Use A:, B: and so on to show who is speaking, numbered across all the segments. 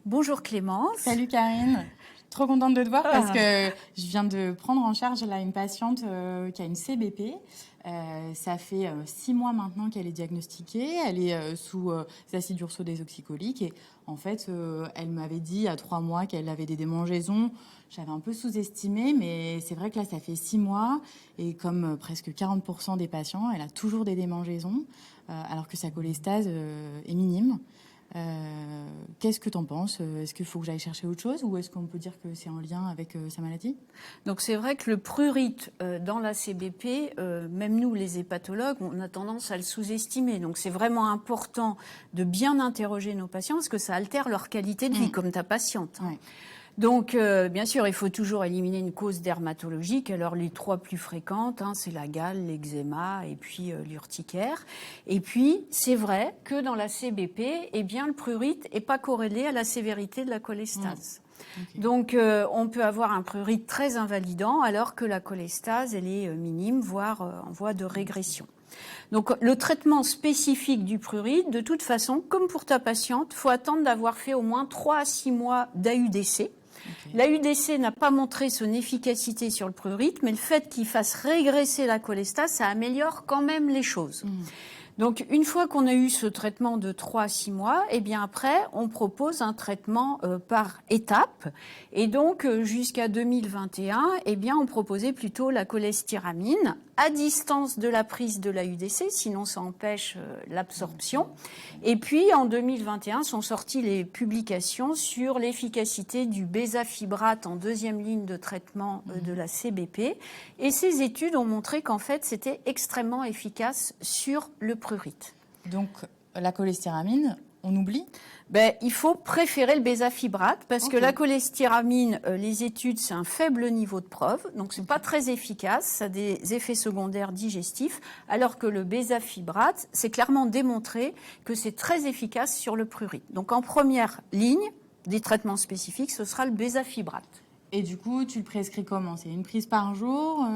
A: Bonjour Clémence.
B: Salut Karine, trop contente de te voir parce que je viens de prendre en charge là, une patiente qui a une CBP. Ça fait 6 mois maintenant qu'elle est diagnostiquée. Elle est sous acide urso-désoxycholique et en fait, elle m'avait dit à 3 mois qu'elle avait des démangeaisons. J'avais un peu sous-estimé, mais c'est vrai que là, ça fait 6 mois et comme presque 40% des patients, elle a toujours des démangeaisons alors que sa cholestase est minime. Qu'est-ce que tu en penses? Est-ce qu'il faut que j'aille chercher autre chose ou est-ce qu'on peut dire que c'est en lien avec sa maladie?
A: Donc c'est vrai que le prurite dans la CBP, même nous les hépatologues, on a tendance à le sous-estimer. Donc c'est vraiment important de bien interroger nos patients parce que ça altère leur qualité de vie, comme ta patiente.
B: Ouais.
A: Donc, bien sûr, il faut toujours éliminer une cause dermatologique. Alors, les 3 plus fréquentes, c'est la gale, l'eczéma et puis l'urticaire. Et puis, c'est vrai que dans la CBP, eh bien, le prurite n'est pas corrélé à la sévérité de la cholestase.
B: Okay.
A: Donc, on peut avoir un prurite très invalidant alors que la cholestase, elle est minime, voire en voie de régression. Donc, le traitement spécifique du prurite, de toute façon, comme pour ta patiente, il faut attendre d'avoir fait au moins 3 à 6 mois d'AUDC. Okay. L'AUDC n'a pas montré son efficacité sur le prurite, mais le fait qu'il fasse régresser la cholestase, ça améliore quand même les choses. Donc, une fois qu'on a eu ce traitement de 3 à 6 mois, eh bien après, on propose un traitement par étapes. Et donc, jusqu'à 2021, eh bien, on proposait plutôt la cholestéramine à distance de la prise de l'AUDC, sinon ça empêche l'absorption. Et puis, en 2021, sont sorties les publications sur l'efficacité du bézafibrate en 2e ligne de traitement de la CBP. Et ces études ont montré qu'en fait, c'était extrêmement efficace sur le prurite.
B: Donc, la cholestéramine, on oublie?
A: Il faut préférer le bézafibrate parce que la cholestéramine, les études, c'est un faible niveau de preuve, donc c'est pas très efficace, ça a des effets secondaires digestifs, alors que le bézafibrate, c'est clairement démontré que c'est très efficace sur le prurite. Donc en première ligne des traitements spécifiques, ce sera le bézafibrate.
B: Et du coup, tu le prescris comment? C'est une prise par jour?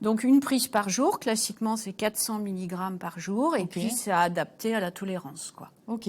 A: Donc, une prise par jour. Classiquement, c'est 400 mg par jour. Et puis, c'est adapté à la tolérance, quoi.
B: Ok.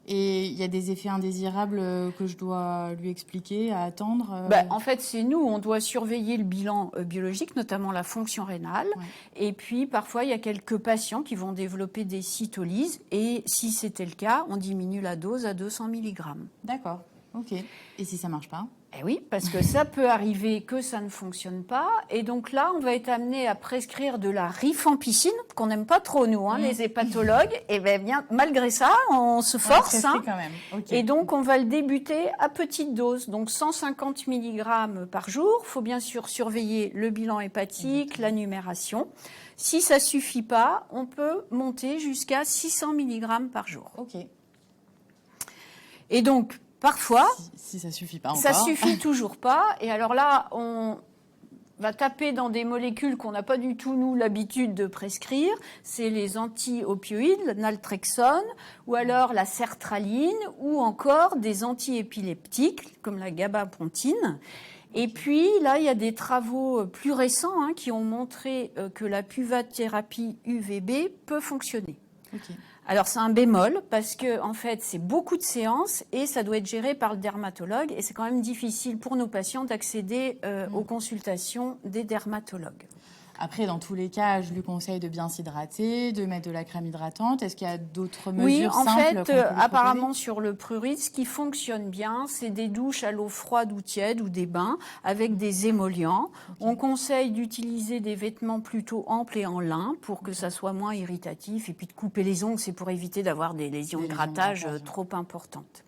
B: Et il y a des effets indésirables que je dois lui expliquer, à attendre?
A: En fait, c'est nous. On doit surveiller le bilan biologique, notamment la fonction rénale. Ouais. Et puis, parfois, il y a quelques patients qui vont développer des cytolyses. Et si c'était le cas, on diminue la dose à 200 mg.
B: D'accord. Ok. Et si ça ne marche pas?
A: Eh oui, parce que ça peut arriver que ça ne fonctionne pas. Et donc là, on va être amené à prescrire de la rifampicine, qu'on n'aime pas trop, nous, les hépatologues. Et bien, malgré ça, on se force.
B: Quand même.
A: Et donc, on va le débuter à petite dose. Donc, 150 mg par jour. Il faut bien sûr surveiller le bilan hépatique, la numération. Si ça ne suffit pas, on peut monter jusqu'à 600 mg par jour.
B: Ok.
A: Et donc, parfois,
B: si ça suffit pas encore.
A: Ça suffit toujours pas. Et alors là, on va taper dans des molécules qu'on n'a pas du tout, nous, l'habitude de prescrire. C'est les anti-opioïdes, le naltrexone, ou alors la sertraline, ou encore des antiépileptiques, comme la gabapontine. Et puis, là, il y a des travaux plus récents qui ont montré que la puvathérapie UVB peut fonctionner.
B: Okay.
A: Alors, c'est un bémol parce que, en fait, c'est beaucoup de séances et ça doit être géré par le dermatologue. Et c'est quand même difficile pour nos patients d'accéder aux consultations des dermatologues.
B: Après, dans tous les cas, je lui conseille de bien s'hydrater, de mettre de la crème hydratante. Est-ce qu'il y a d'autres mesures simples?
A: Oui, en fait, apparemment, sur le prurite, ce qui fonctionne bien, c'est des douches à l'eau froide ou tiède ou des bains avec des émollients. On conseille d'utiliser des vêtements plutôt amples et en lin pour que ça soit moins irritatif. Et puis de couper les ongles, c'est pour éviter d'avoir des lésions de grattage trop importantes.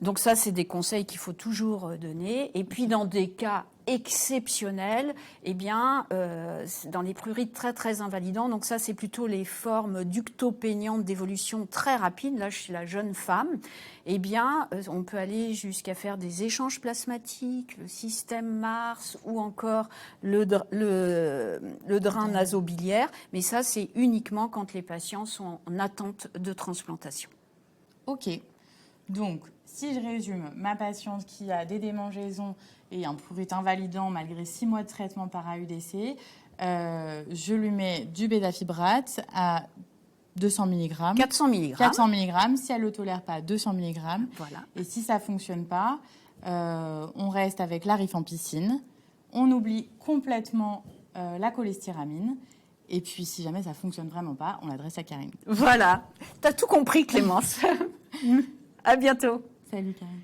A: Donc ça, c'est des conseils qu'il faut toujours donner. Et puis, dans des cas exceptionnels, eh bien, dans les prurites très, très invalidants, donc ça, c'est plutôt les formes ductopéniantes d'évolution très rapide, là, chez la jeune femme, eh bien, on peut aller jusqu'à faire des échanges plasmatiques, le système Mars ou encore le drain nasobiliaire. Mais ça, c'est uniquement quand les patients sont en attente de transplantation.
B: Ok. Donc, si je résume, ma patiente qui a des démangeaisons et un prurite invalidant malgré 6 mois de traitement par AUDC, je lui mets du bézafibrate à 200 mg.
A: 400 mg.
B: 400 mg. Si elle ne le tolère pas, 200 mg.
A: Voilà.
B: Et si ça ne fonctionne pas, on reste avec la rifampicine. On oublie complètement la cholestéramine. Et puis, si jamais ça ne fonctionne vraiment pas, on l'adresse à Karine.
A: Voilà. Tu as tout compris, Clémence. À bientôt.
B: Salut, Karine.